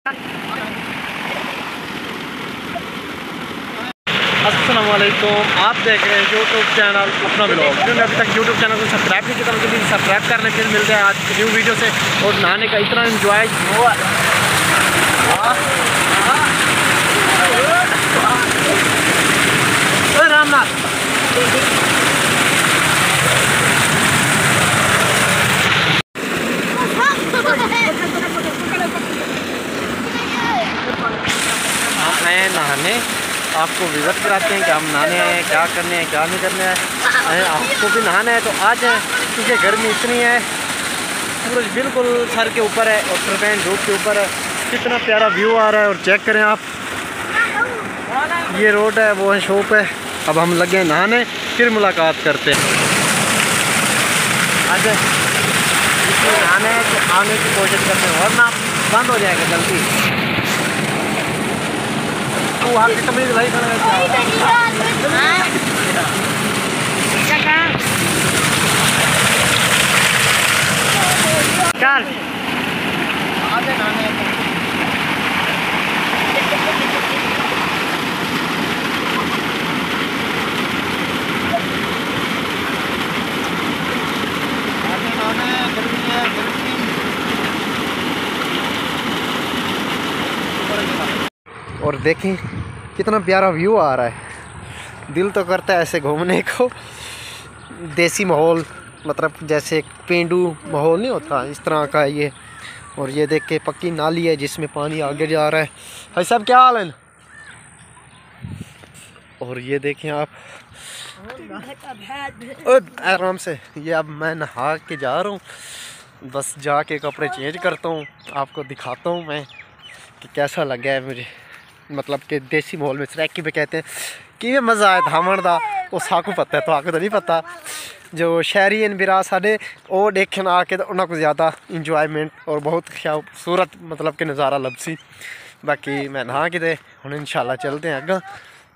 अस्सलामुअलैकुम, आप देख रहे हैं यूट्यूब चैनल अपना ब्लॉग। जिन्होंने अभी तक यूट्यूब चैनल को सब्सक्राइब नहीं किया तो जल्दी सब्सक्राइब करने फिर मिलते हैं आज न्यू वीडियो से। और नहाने का इतना एंजॉय हुआ। हम आए नहाने, आपको विज़िट कराते हैं कि हम नहाने आए हैं, क्या करने हैं क्या नहीं करने हैं। आपको भी नहाना है तो आ जाए, क्योंकि गर्मी इतनी है, सूरज बिल्कुल सर के ऊपर है और टर्बाइन धूप के ऊपर है। कितना प्यारा व्यू आ रहा है। और चेक करें आप, ये रोड है, वो है शॉप है। अब हम लगे हैं नहाने, फिर मुलाकात करते हैं। आ जाए, नहाने है तो आने की कोशिश करते हैं, वरना बंद हो जाएगा जल्दी। तू आपकी तमीज़ भाई चल आगे नहाने और देखें कितना प्यारा व्यू आ रहा है। दिल तो करता है ऐसे घूमने को, देसी माहौल, मतलब जैसे एक पेंडू माहौल नहीं होता, इस तरह का है ये। और ये देख के पक्की नाली है जिसमें पानी आगे जा रहा है। भाई साहब क्या हाल है? और ये देखें आप, आराम से। ये अब मैं नहा के जा रहा हूँ, बस जाके कपड़े चेंज करता हूँ, आपको दिखाता हूँ मैं कि कैसा लगा है मुझे। मतलब कि देसी माहौल में सैकी पे कहते हैं कि मज़ा आया था मरदा, वो साकू पता है तो आके तो नहीं पता। जो शहरी बिरा साढ़े वो देखन आके तो उन्होंने ज़्यादा इंजॉयमेंट और बहुत खूबसूरत मतलब कि नज़ारा लभसी। बाकी मैं नहा के दे हम इंशाल्लाह चलते हैं अगर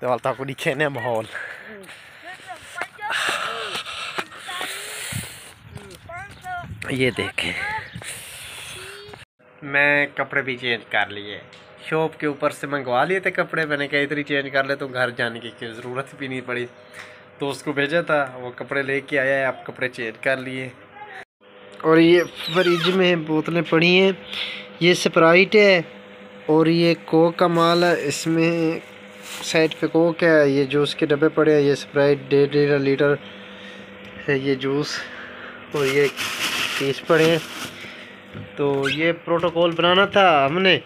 तो वाल तक दिखे ने माहौल। ये देखें, मैं कपड़े भी चेंज कर लिए, शॉप के ऊपर से मंगवा लिए थे कपड़े। मैंने कहा इधर ही चेंज कर ले तो घर जाने की ज़रूरत भी नहीं पड़ी। तो उसको भेजा था, वो कपड़े लेके आया है, आप कपड़े चेंज कर लिए। और ये फ्रिज में बोतलें पड़ी हैं, ये स्प्राइट है और ये कोक का माल है। इसमें साइड पे कोक है, ये जूस के डब्बे पड़े हैं, ये स्प्राइट 1.5 लीटर है ये जूस, और ये पीस पड़े हैं। तो ये प्रोटोकॉल बनाना था हमने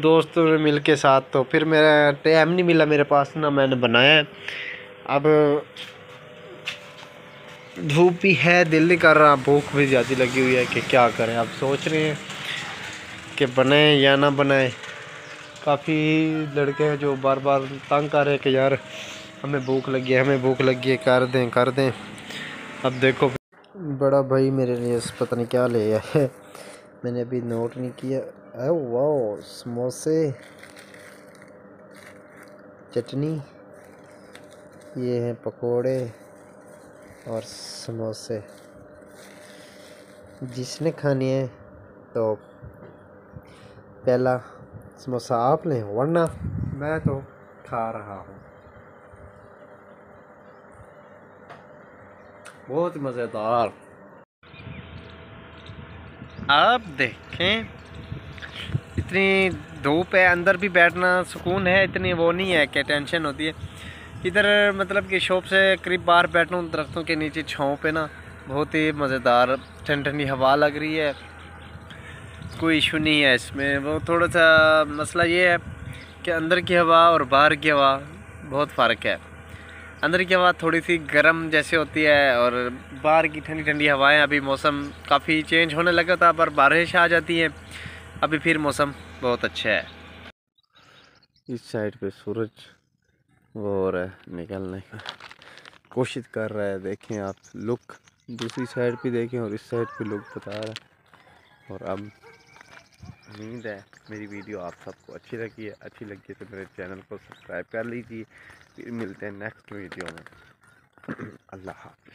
दोस्तों ने मिल के साथ, तो फिर मेरा टाइम नहीं मिला मेरे पास ना, मैंने बनाया है। अब धूप भी है, दिल नहीं कर रहा, भूख भी ज़्यादा लगी हुई है कि क्या करें। अब सोच रहे हैं कि बनाए या ना बनाए। काफ़ी लड़के हैं जो बार बार तंग कर रहे हैं कि यार हमें भूख लगी है, हमें भूख लगी है, कर दें कर दें। अब देखो बड़ा भाई मेरे लिए पता नहीं क्या ले आया है, मैंने अभी नोट नहीं किया। वाह, समोसे, चटनी, ये हैं पकोड़े और समोसे। जिसने खाने हैं तो पहला समोसा आप लें, वरना मैं तो खा रहा हूँ। बहुत मज़ेदार। आप देखें इतनी धूप है, अंदर भी बैठना सुकून है, इतनी वो नहीं है कि टेंशन होती है। इधर मतलब कि शॉप से करीब बाहर बैठा हूँ दरख्तों के नीचे छाँव पे ना, बहुत ही मज़ेदार ठंडी ठंडी हवा लग रही है, कोई इशू नहीं है इसमें। वो थोड़ा सा मसला ये है कि अंदर की हवा और बाहर की हवा बहुत फ़र्क है। अंदर की हवा थोड़ी सी गर्म जैसे होती है और बाहर की ठंडी ठंडी हवाएं। अभी मौसम काफ़ी चेंज होने लगा था, पर बारिश आ जाती है, अभी फिर मौसम बहुत अच्छा है। इस साइड पे सूरज वो हो रहा है, निकलने की कोशिश कर रहा है। देखें आप लुक, दूसरी साइड पे देखें और इस साइड पे लुक बता रहा है। और अब उम्मीद है मेरी वीडियो आप सबको अच्छी लगी है। अच्छी लगी है तो मेरे चैनल को सब्सक्राइब कर लीजिए। फिर मिलते हैं नेक्स्ट वीडियो में। अल्लाह हाफ़िज़।